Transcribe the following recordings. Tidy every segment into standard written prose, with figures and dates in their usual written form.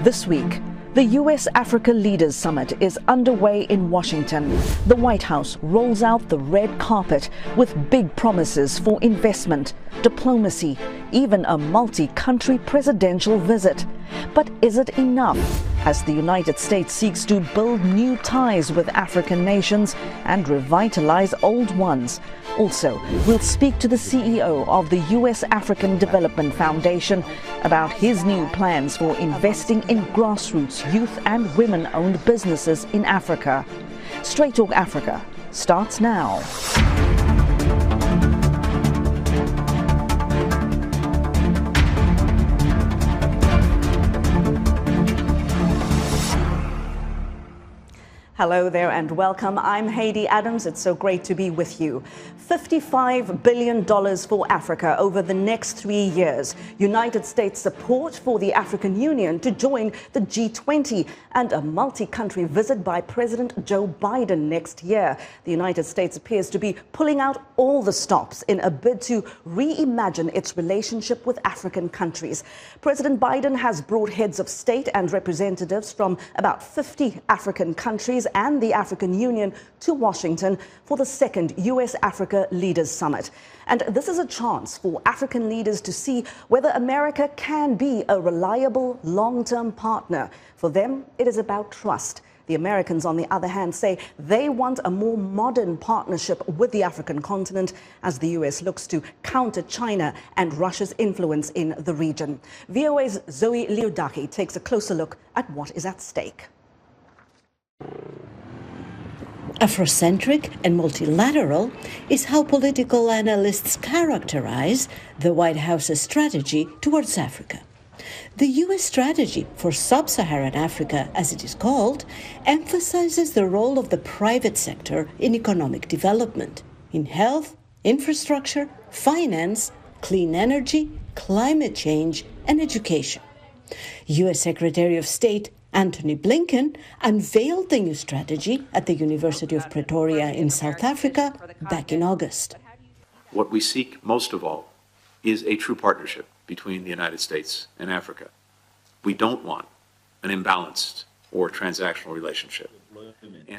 This week, the U.S. Africa Leaders Summit is underway in Washington. The White House rolls out the red carpet with big promises for investment, diplomacy, even a multi-country presidential visit. But is it enough as the United States seeks to build new ties with African nations and revitalize old ones? Also, we'll speak to the CEO of the U.S. African Development Foundation about his new plans for investing in grassroots youth and women-owned businesses in Africa. Straight Talk Africa starts now. Hello there and welcome. I'm Heidi Adams. It's so great to be with you. $55 billion for Africa over the next 3 years. United States support for the African Union to join the G20 and a multi-country visit by President Joe Biden next year. The United States appears to be pulling out all the stops in a bid to reimagine its relationship with African countries. President Biden has brought heads of state and representatives from about 50 African countries and the African Union to Washington for the second U.S. Africa Leaders Summit. And this is a chance for African leaders to see whether America can be a reliable long-term partner. For them, it is about trust. The Americans, on the other hand, say they want a more modern partnership with the African continent as the U.S. looks to counter China and Russia's influence in the region. VOA's Zoe Liudaki takes a closer look at what is at stake. Afrocentric and multilateral is how political analysts characterize the White House's strategy towards Africa. The U.S. strategy for sub-Saharan Africa, as it is called, emphasizes the role of the private sector in economic development, in health, infrastructure, finance, clean energy, climate change, and education. U.S. Secretary of State Antony Blinken unveiled the new strategy at the University of Pretoria in South Africa back in August. What we seek most of all is a true partnership between the United States and Africa. We don't want an imbalanced or transactional relationship.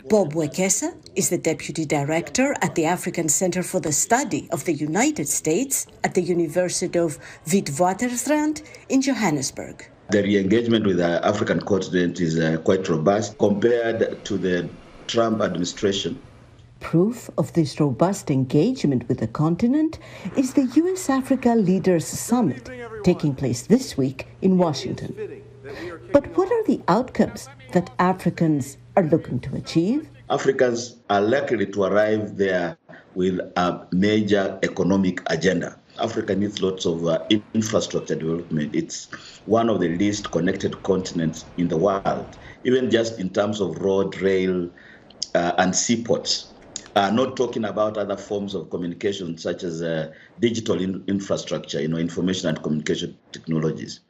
Bob Wekesa is the Deputy Director at the African Center for the Study of the United States at the University of Witwatersrand in Johannesburg. The re-engagement with the African continent is quite robust compared to the Trump administration. Proof of this robust engagement with the continent is the U.S. Africa Leaders Summit taking place this week in Washington. But what are the outcomes that Africans are looking to achieve? Africans are likely to arrive there with a major economic agenda. Africa needs lots of infrastructure development. It's one of the least connected continents in the world, even just in terms of road, rail, and seaports. Not talking about other forms of communication such as digital infrastructure, information and communication technologies.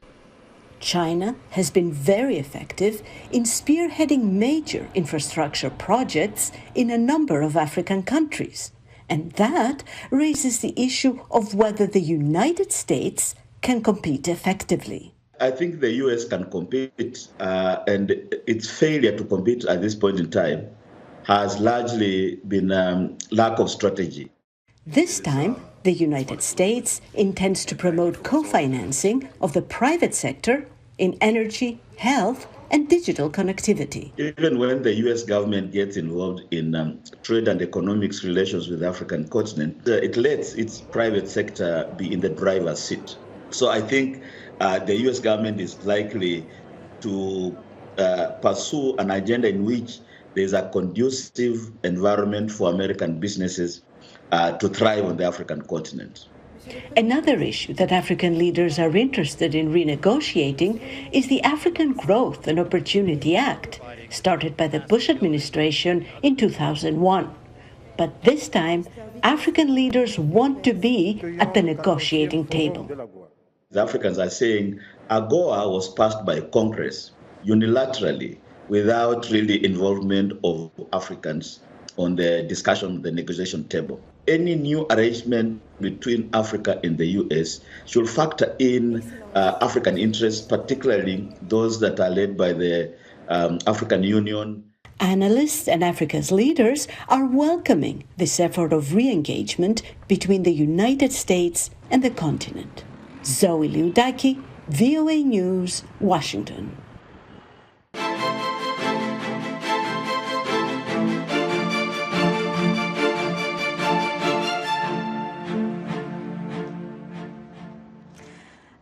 China has been very effective in spearheading major infrastructure projects in a number of African countries. And that raises the issue of whether the United States can compete effectively. I think the U.S. can compete, and its failure to compete at this point in time has largely been lack of strategy. This time, the United States intends to promote co-financing of the private sector in energy, health, and digital connectivity. Even when the U.S. government gets involved in trade and economics relations with the African continent, it lets its private sector be in the driver's seat. So I think the U.S. government is likely to pursue an agenda in which there's a conducive environment for American businesses to thrive on the African continent. Another issue that African leaders are interested in renegotiating is the African Growth and Opportunity Act, started by the Bush administration in 2001. But this time, African leaders want to be at the negotiating table. The Africans are saying AGOA was passed by Congress unilaterally without really involvement of Africans on the discussion, the negotiation table. Any new arrangement between Africa and the U.S. should factor in African interests, particularly those that are led by the African Union. Analysts and Africa's leaders are welcoming this effort of re-engagement between the United States and the continent. Zoe Liudaki, VOA News, Washington.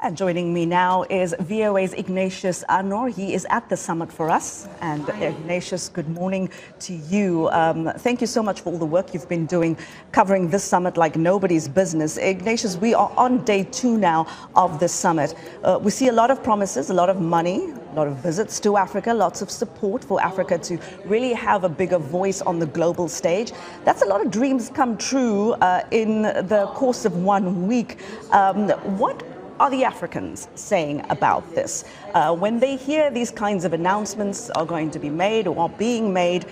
And joining me now is VOA's Ignatius Annor. He is at the summit for us. And Ignatius, good morning to you. Thank you so much for all the work you've been doing covering this summit like nobody's business. Ignatius, we are on day 2 now of this summit. We see a lot of promises, a lot of money, a lot of visits to Africa, lots of support for Africa to really have a bigger voice on the global stage. That's a lot of dreams come true in the course of 1 week. What are the Africans saying about this? When they hear these kinds of announcements are going to be made or are being made,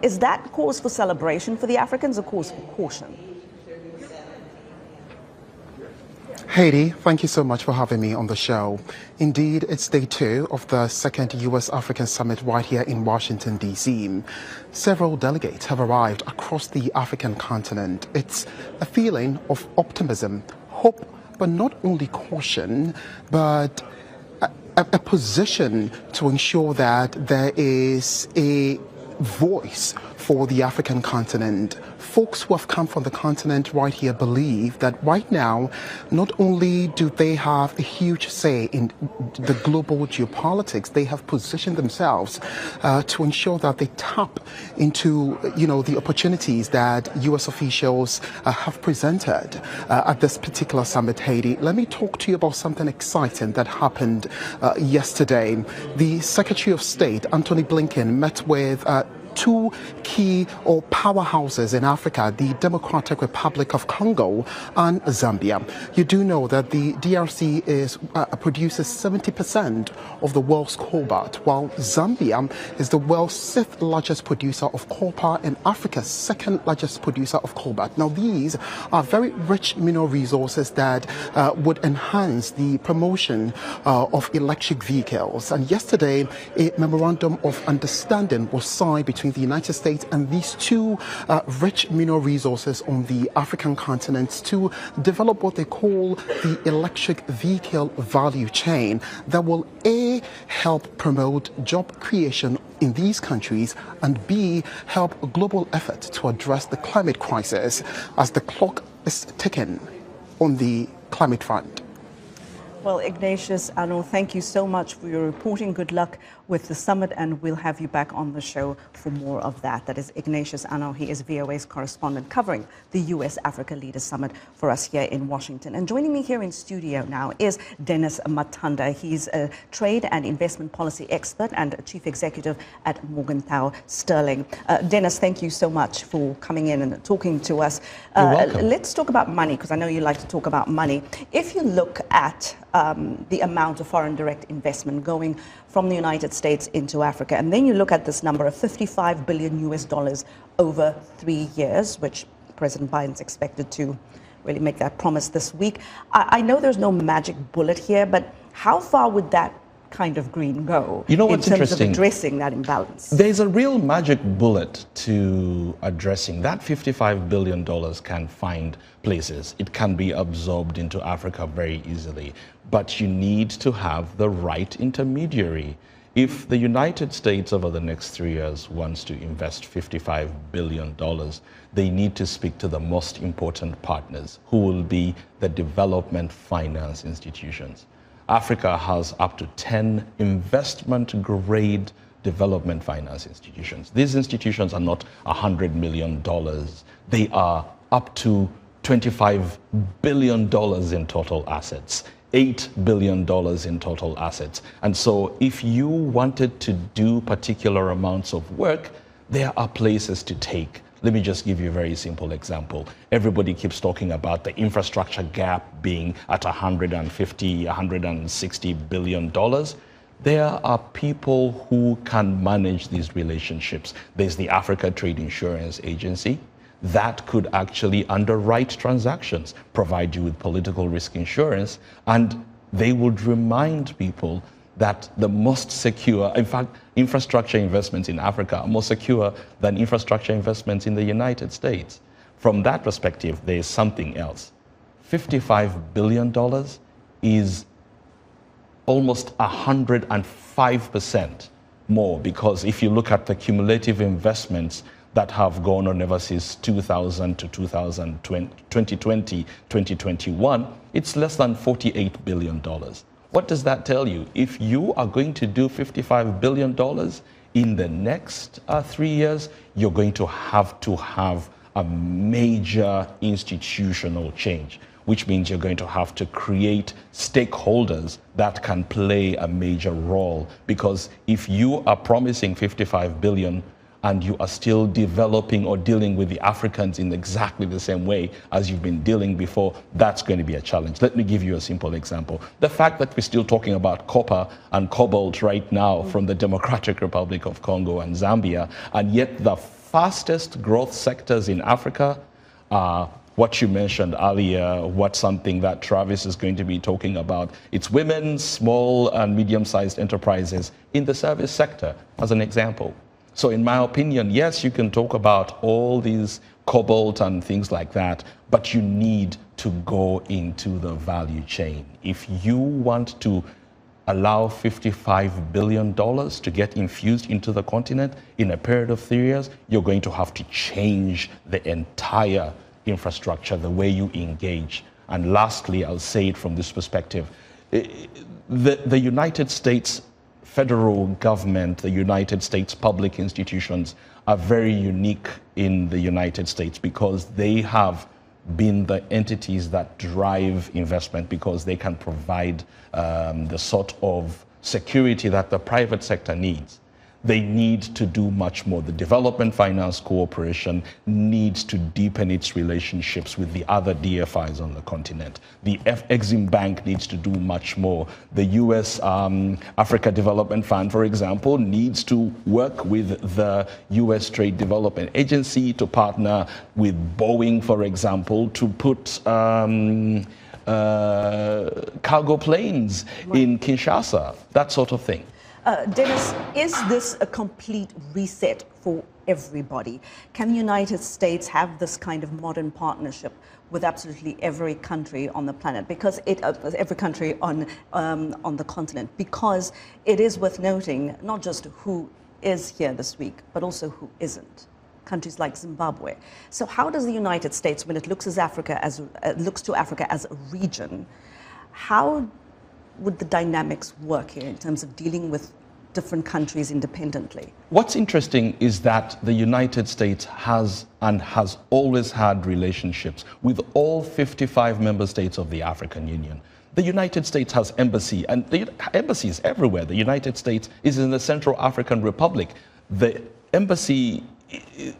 is that cause for celebration for the Africans or cause for caution? Haiti, thank you so much for having me on the show. Indeed, it's day 2 of the second U.S. African Summit right here in Washington, D.C. Several delegates have arrived across the African continent. It's a feeling of optimism, hope, but not only caution, but a position to ensure that there is a voice for the African continent. Folks who have come from the continent right here believe that right now, not only do they have a huge say in the global geopolitics, they have positioned themselves to ensure that they tap into, the opportunities that U.S. officials have presented at this particular summit, Haiti. Let me talk to you about something exciting that happened yesterday. The Secretary of State, Antony Blinken, met with 2 key powerhouses in Africa, the Democratic Republic of Congo and Zambia. You do know that the DRC produces 70% of the world's cobalt, while Zambia is the world's 6th largest producer of copper and Africa's 2nd largest producer of cobalt. Now, these are very rich mineral resources that would enhance the promotion of electric vehicles. And yesterday, a memorandum of understanding was signed between the United States and these 2 rich mineral resources on the African continent to develop what they call the electric vehicle value chain that will A, help promote job creation in these countries, and B, help a global effort to address the climate crisis as the clock is ticking on the climate front. Well, Ignatius Annor, thank you so much for your reporting. Good luck with the summit, and we'll have you back on the show for more of that. That is Ignatius Annor. He is VOA's correspondent covering the U.S. Africa Leaders Summit for us here in Washington. And joining me here in studio now is Dennis Matanda. He's a trade and investment policy expert and a chief executive at Morgenthau Sterling. Dennis, thank you so much for coming in and talking to us. You're welcome. Let's talk about money, because I know you like to talk about money. If you look at the amount of foreign direct investment going from the United States into Africa, and then you look at this number of $55 billion over 3 years, which President Biden's expected to really make that promise this week. I know there's no magic bullet here, but how far would that kind of green go in terms interesting? Of addressing that imbalance? There's a real magic bullet to addressing that. $55 billion can find places. It can be absorbed into Africa very easily, but you need to have the right intermediary. If the United States over the next 3 years wants to invest $55 billion, they need to speak to the most important partners, who will be the development finance institutions. Africa has up to 10 investment-grade development finance institutions. These institutions are not $100 million. They are up to $25 billion in total assets, $8 billion in total assets. And so if you wanted to do particular amounts of work, there are places to take. Let me just give you a very simple example. Everybody keeps talking about the infrastructure gap being at $150, $160 billion. there are people who can manage these relationships. There's the Africa Trade Insurance Agency that could actually underwrite transactions, provide you with political risk insurance, and they would remind people that the most secure, in fact, infrastructure investments in Africa are more secure than infrastructure investments in the United States. From that perspective, there is something else. $55 billion is almost 105% more, because if you look at the cumulative investments that have gone on ever since 2000 to 2020, 2021, it's less than $48 billion. What does that tell you? If you are going to do $55 billion in the next 3 years, you're going to have a major institutional change, which means you're going to have to create stakeholders that can play a major role. Because if you are promising $55 billion and you are still developing or dealing with the Africans in exactly the same way as you've been dealing before, that's going to be a challenge. Let me give you a simple example. The fact that we're still talking about copper and cobalt right now from the Democratic Republic of Congo and Zambia, and yet the fastest growth sectors in Africa are what you mentioned earlier, what's something that Travis is going to be talking about. It's women, small and medium-sized enterprises in the service sector, as an example. So in my opinion, yes, you can talk about all these cobalt and things like that, but you need to go into the value chain. If you want to allow $55 billion to get infused into the continent in a period of 3 years, you're going to have to change the entire infrastructure, the way you engage. And lastly, I'll say it from this perspective, the United States federal government, the United States public institutions are very unique in the United States because they have been the entities that drive investment, because they can provide the sort of security that the private sector needs. They need to do much more. The Development Finance Corporation needs to deepen its relationships with the other DFIs on the continent. The Exim Bank needs to do much more. The U.S. Africa Development Fund, for example, needs to work with the U.S. Trade Development Agency to partner with Boeing, for example, to put cargo planes in Kinshasa, that sort of thing. Dennis, is this a complete reset for everybody? Can the United States have this kind of modern partnership with absolutely every country on the planet? Because every country on the continent, because it is worth noting not just who is here this week, but also who isn't. Countries like Zimbabwe. So how does the United States, when it looks to Africa as a region, how would the dynamics work here in terms of dealing with different countries independently? What's interesting is that the United States has always had relationships with all 55 member states of the African Union. The United States has embassy, and the embassy is everywhere. The United States is in the Central African Republic. The embassy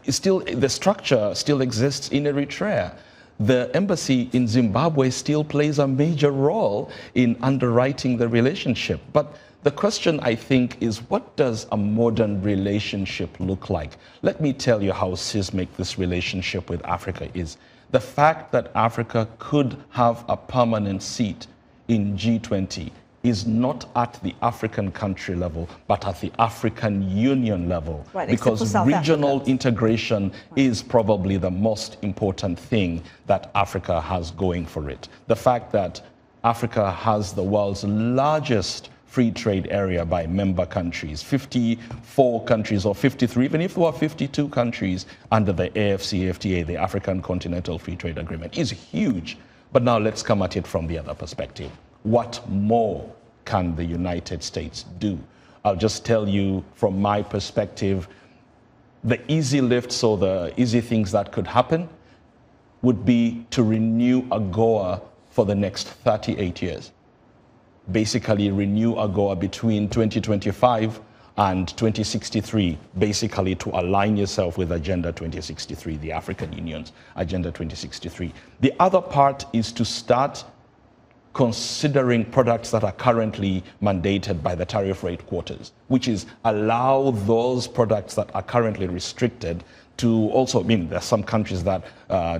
is still, the structure still exists in Eritrea. The embassy in Zimbabwe still plays a major role in underwriting the relationship. But the question, I think, is what does a modern relationship look like? Let me tell you how seismic this relationship with Africa is. The fact that Africa could have a permanent seat in G20 is not at the African country level, but at the African Union level. Right, because regional integration is probably the most important thing that Africa has going for it. The fact that Africa has the world's largest free trade area by member countries, 54 countries or 53, even if there were 52 countries under the AfCFTA, the African Continental Free Trade Agreement, is huge. But now let's come at it from the other perspective. What more can the United States do? I'll just tell you from my perspective, the easy lifts or the easy things that could happen would be to renew AGOA for the next 38 years. Basically renew AGOA between 2025 and 2063, basically to align yourself with Agenda 2063, the African Union's Agenda 2063. The other part is to start considering products that are currently mandated by the tariff rate quotas, which is allow those products that are currently restricted to also, I mean, there are some countries that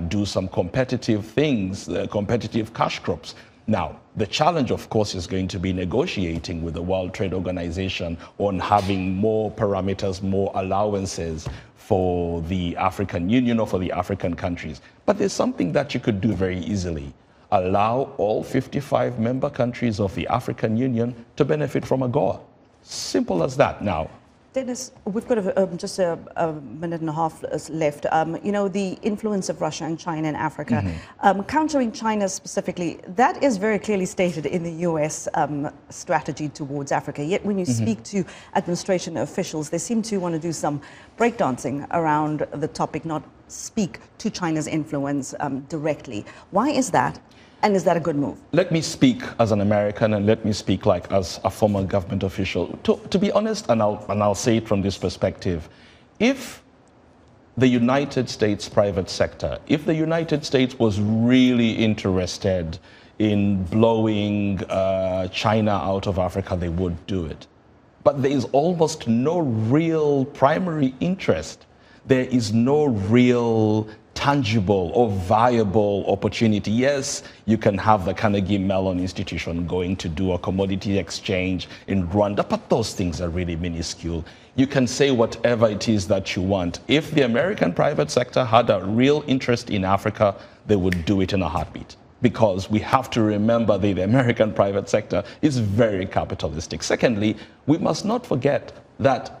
do some competitive things, competitive cash crops. Now, the challenge, of course, is going to be negotiating with the World Trade Organization on having more parameters, more allowances for the African Union or for the African countries. But there's something that you could do very easily. Allow all 55 member countries of the African Union to benefit from AGOA. Simple as that. Now, Dennis, we've got just a minute and a half left. You know, the influence of Russia and China in Africa, countering China specifically, that is very clearly stated in the U.S. Strategy towards Africa. Yet when you speak to administration officials, they seem to want to do some breakdancing around the topic, not speak to China's influence directly. Why is that? And is that a good move? Let me speak as an American, and let me speak like as a former government official. To be honest, and I'll say it from this perspective, if the United States private sector, if the United States was really interested in blowing China out of Africa, they would do it. But there is almost no real primary interest. There is no real tangible or viable opportunity. Yes, you can have the Carnegie Mellon Institution going to do a commodity exchange in Rwanda, but those things are really minuscule. You can say whatever it is that you want. If the American private sector had a real interest in Africa, they would do it in a heartbeat. Because we have to remember that the American private sector is very capitalistic. Secondly, we must not forget that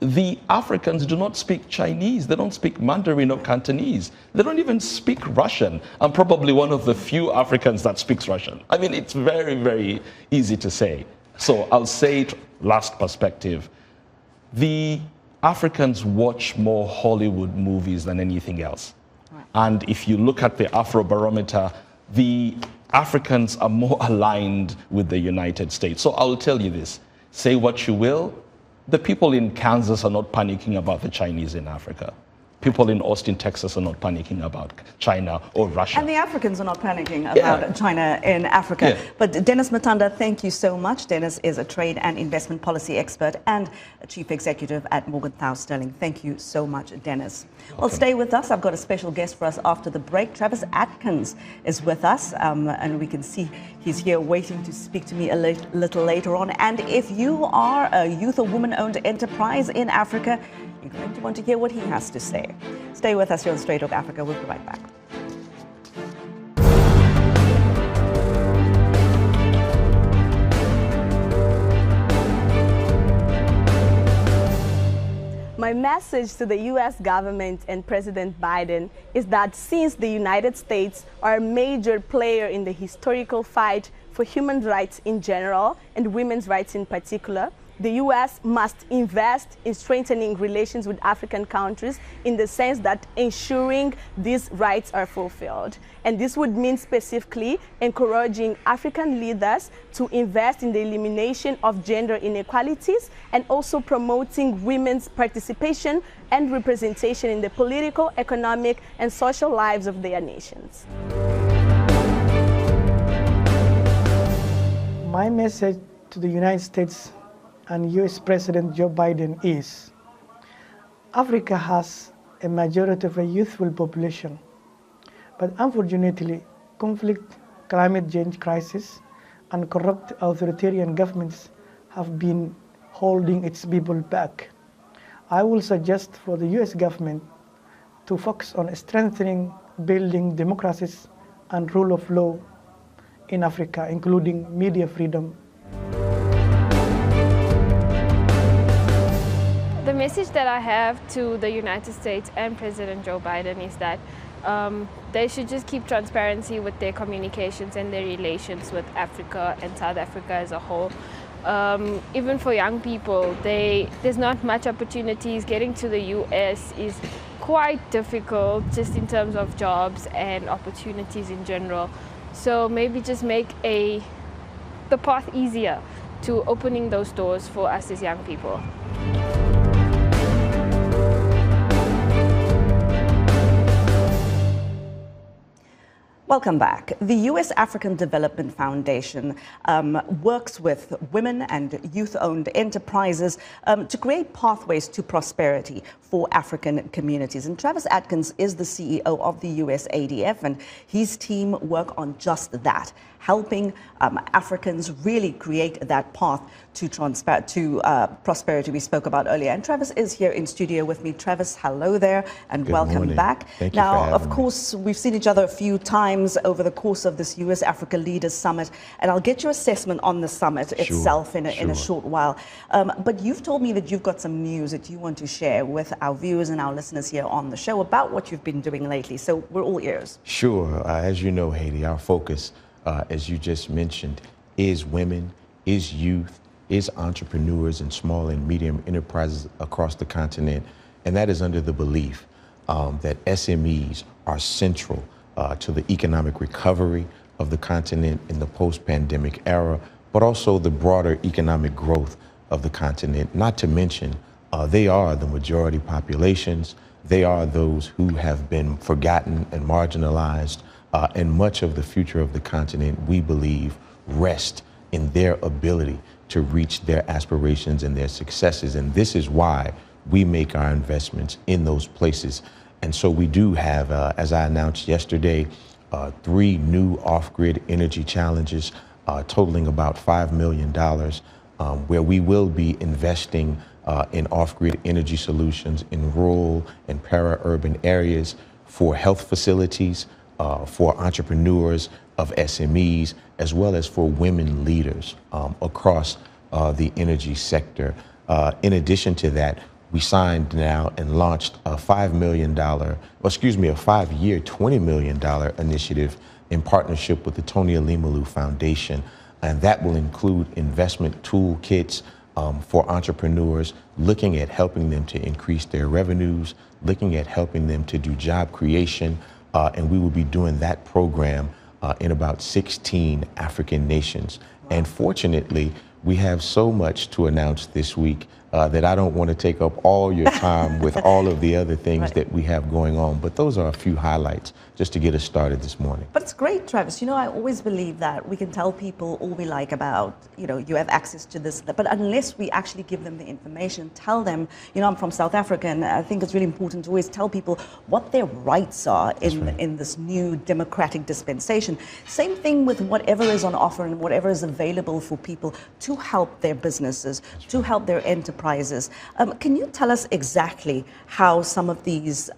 the Africans do not speak Chinese. They don't speak Mandarin or Cantonese. They don't even speak Russian. I'm probably one of the few Africans that speaks Russian. I mean, it's very, very easy to say. So I'll say it, last perspective. The Africans watch more Hollywood movies than anything else. Right. And if you look at the Afrobarometer, the Africans are more aligned with the United States. So I'll tell you this, say what you will, the people in Kansas are not panicking about the Chinese in Africa. People in Austin, Texas are not panicking about China or Russia. And the Africans are not panicking about China in Africa. Yeah. But Dennis Matanda, thank you so much. Dennis is a trade and investment policy expert and a chief executive at Morgenthau Sterling. Thank you so much, Dennis. Welcome. Well, stay with us. I've got a special guest for us after the break. Travis Adkins is with us, and we can see he's here waiting to speak to me a little later on. And if you are a youth or woman-owned enterprise in Africa, you're going to want to hear what he has to say. Stay with us here on Straight Talk Africa. We'll be right back. My message to the U.S. government and President Biden is that since the United States are a major player in the historical fight for human rights in general and women's rights in particular, the U.S. must invest in strengthening relations with African countries in the sense that ensuring these rights are fulfilled. And this would mean specifically encouraging African leaders to invest in the elimination of gender inequalities and also promoting women's participation and representation in the political, economic, and social lives of their nations. My message to the United States and U.S. President Joe Biden is, Africa has a majority of a youthful population, but unfortunately, conflict, climate change crisis, and corrupt authoritarian governments have been holding its people back. I will suggest for the U.S. government to focus on strengthening, building democracies and rule of law in Africa, including media freedom. The message that I have to the United States and President Joe Biden is that they should just keep transparency with their communications and their relations with Africa and South Africa as a whole. Even for young people, there's not much opportunities. Getting to the US is quite difficult just in terms of jobs and opportunities in general. So maybe just make the path easier to opening those doors for us as young people. Welcome back. The U.S. African Development Foundation works with women and youth-owned enterprises to create pathways to prosperity for African communities. And Travis Adkins is the CEO of the U.S. ADF, and his team work on just that, helping Africans really create that path to prosperity we spoke about earlier. And Travis is here in studio with me. Travis, hello there, and welcome back. Thank you for having me. Of course, we've seen each other a few times over the course of this U.S. Africa Leaders Summit, and I'll get your assessment on the summit itself in a short while. But you've told me that you've got some news that you want to share with our viewers and our listeners here on the show about what you've been doing lately. So we're all ears. Sure. As you know, Haiti, our focus, as you just mentioned, is women, is youth, is entrepreneurs and small and medium enterprises across the continent. And that is under the belief that SMEs are central to the economic recovery of the continent in the post-pandemic era, but also the broader economic growth of the continent. Not to mention, they are the majority populations. They are those who have been forgotten and marginalized, and much of the future of the continent, we believe, rests in their ability to reach their aspirations and their successes. And this is why we make our investments in those places. And so we do have, as I announced yesterday, 3 new off-grid energy challenges totaling about $5 million, where we will be investing in off-grid energy solutions in rural and para-urban areas for health facilities, for entrepreneurs of SMEs, as well as for women leaders across the energy sector. In addition to that, we signed now and launched a $5-year, $20 million initiative in partnership with the Tony Alimalu Foundation. And that will include investment toolkits for entrepreneurs, looking at helping them to increase their revenues, looking at helping them to do job creation. And we will be doing that program in about 16 African nations. And fortunately, we have so much to announce this week that I don't want to take up all your time with all of the other things that we have going on. But those are a few highlights just to get us started this morning. But it's great, Travis. You know, I always believe that we can tell people all we like about, you know, you have access to this, but unless we actually give them the information, tell them, you know, I'm from South Africa, and I think it's really important to always tell people what their rights are in this new democratic dispensation. Same thing with whatever is on offer and whatever is available for people to help their businesses, to help their enterprises. Can you tell us exactly how some of these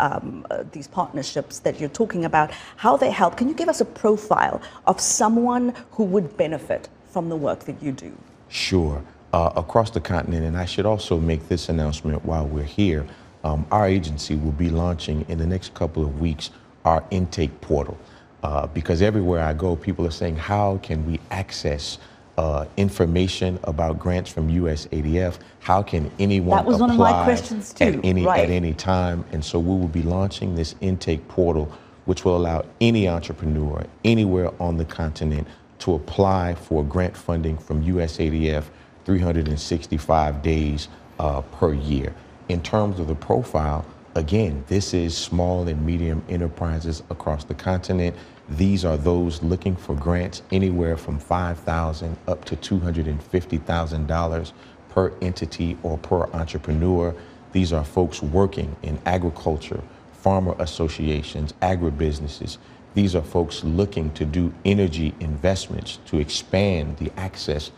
partnerships that you're talking about, how they help? Can you give us a profile of someone who would benefit from the work that you do? Sure. Across the continent, and I should also make this announcement while we're here, our agency will be launching in the next couple of weeks our intake portal. Because everywhere I go, people are saying, how can we access information about grants from U.S. ADF? How can anyone apply one of my questions too. At any time? And so we will be launching this intake portal, which will allow any entrepreneur anywhere on the continent to apply for grant funding from U.S. ADF 365 days per year. In terms of the profile, again, this is small and medium enterprises across the continent. These are those looking for grants anywhere from $5,000 up to $250,000 per entity or per entrepreneur. These are folks working in agriculture, farmer associations, agribusinesses. These are folks looking to do energy investments to expand the access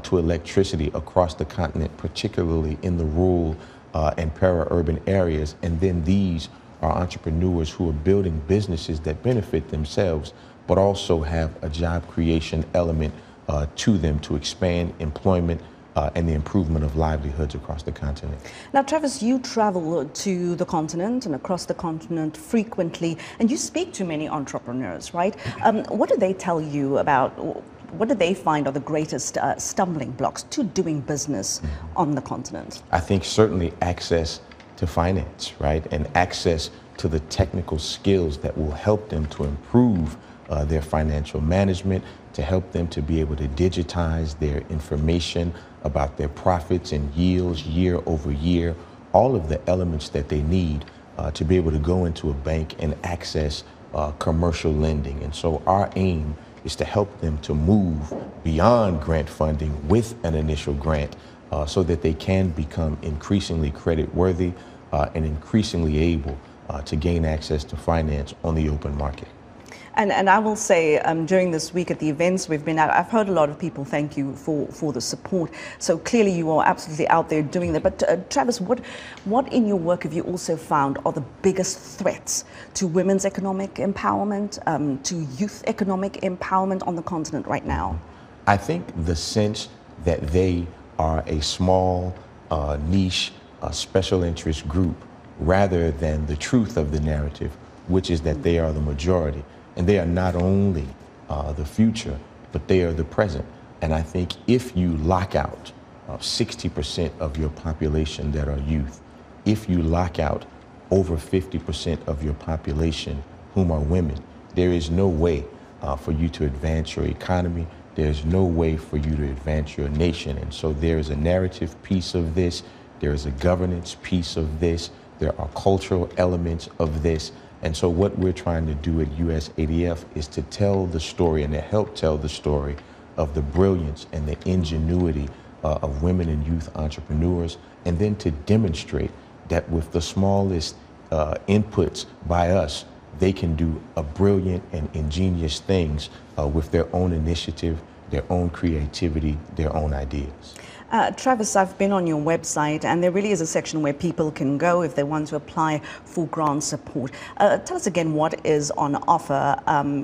to electricity across the continent, particularly in the rural and para-urban areas. And then these are entrepreneurs who are building businesses that benefit themselves, but also have a job creation element to them to expand employment and the improvement of livelihoods across the continent. Now, Travis, you travel to the continent and across the continent frequently, and you speak to many entrepreneurs, right? What do they tell you about, what do they find are the greatest stumbling blocks to doing business on the continent? I think certainly access to finance, right? And access to the technical skills that will help them to improve their financial management, to help them to be able to digitize their information about their profits and yields year over year, all of the elements that they need to be able to go into a bank and access commercial lending. And so our aim is to help them to move beyond grant funding with an initial grant so that they can become increasingly credit worthy and increasingly able to gain access to finance on the open market. And I will say, during this week at the events we've been at, I've heard a lot of people thank you for the support. So clearly you are absolutely out there doing that. But Travis, what in your work have you also found are the biggest threats to women's economic empowerment, to youth economic empowerment on the continent right now? I think the sense that they are a small, niche, special interest group, rather than the truth of the narrative, which is that they are the majority. And they are not only the future, but they are the present. And I think if you lock out 60% of your population that are youth, if you lock out over 50% of your population whom are women, there is no way for you to advance your economy. There's no way for you to advance your nation. And so there is a narrative piece of this. There is a governance piece of this. There are cultural elements of this. And so what we're trying to do at USADF is to tell the story and to help tell the story of the brilliance and the ingenuity of women and youth entrepreneurs, and then to demonstrate that with the smallest inputs by us, they can do a brilliant and ingenious things with their own initiative, their own creativity, their own ideas. Travis, I've been on your website, and there really is a section where people can go if they want to apply for grant support. Tell us again what is on offer,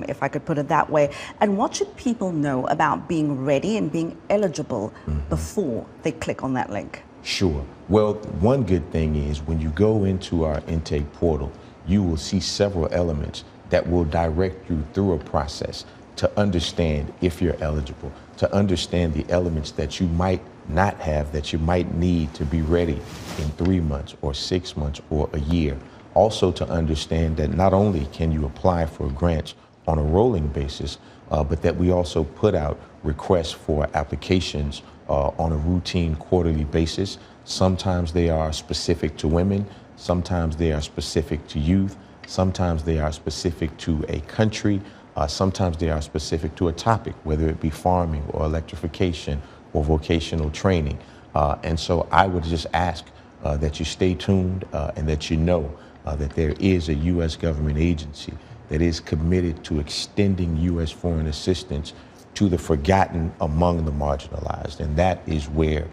if I could put it that way, and what should people know about being ready and being eligible before they click on that link? Sure. Well, one good thing is when you go into our intake portal, you will see several elements that will direct you through a process to understand if you're eligible, to understand the elements that you might not have, that you might need to be ready in 3 months or 6 months or a year. Also to understand that not only can you apply for grants on a rolling basis, but that we also put out requests for applications on a routine quarterly basis. Sometimes they are specific to women, sometimes they are specific to youth, sometimes they are specific to a country, sometimes they are specific to a topic, whether it be farming or electrification or vocational training. And so I would just ask that you stay tuned and that you know that there is a U.S. government agency that is committed to extending U.S. foreign assistance to the forgotten among the marginalized. And that is where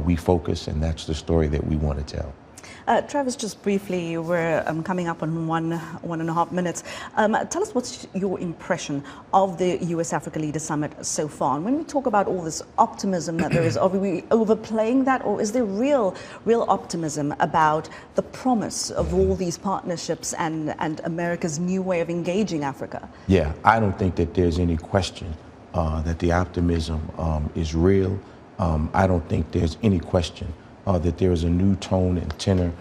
we focus, and that's the story that we want to tell. Travis, just briefly, we're coming up on one and a half minutes. Tell us what's your impression of the U.S. Africa Leaders Summit so far. And when we talk about all this optimism that there is, are we overplaying that, or is there real optimism about the promise of all these partnerships and America's new way of engaging Africa? Yeah, I don't think that there's any question that the optimism is real. I don't think there's any question that there is a new tone and tenor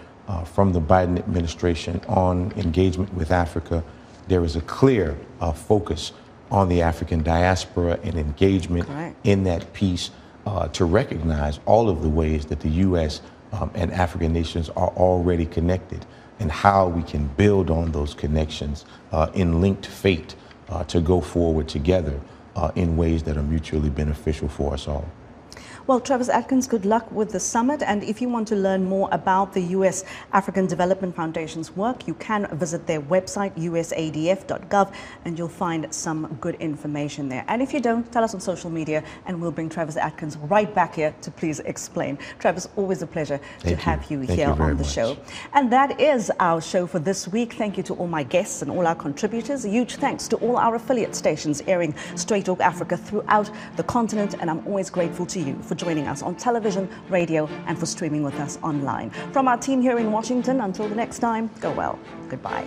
from the Biden administration on engagement with Africa. There is a clear focus on the African diaspora and engagement in that piece to recognize all of the ways that the U.S. And African nations are already connected, and how we can build on those connections in linked fate to go forward together in ways that are mutually beneficial for us all. Well, Travis Adkins, good luck with the summit. And if you want to learn more about the U.S. African Development Foundation's work, you can visit their website, usadf.gov, and you'll find some good information there. And if you don't, tell us on social media, and we'll bring Travis Adkins right back here to please explain. Travis, always a pleasure to have you here on the show. And that is our show for this week. Thank you to all my guests and all our contributors. A huge thanks to all our affiliate stations airing Straight Talk Africa throughout the continent. And I'm always grateful to you for joining us on television, radio, and for streaming with us online. From our team here in Washington, until the next time, go well. Goodbye.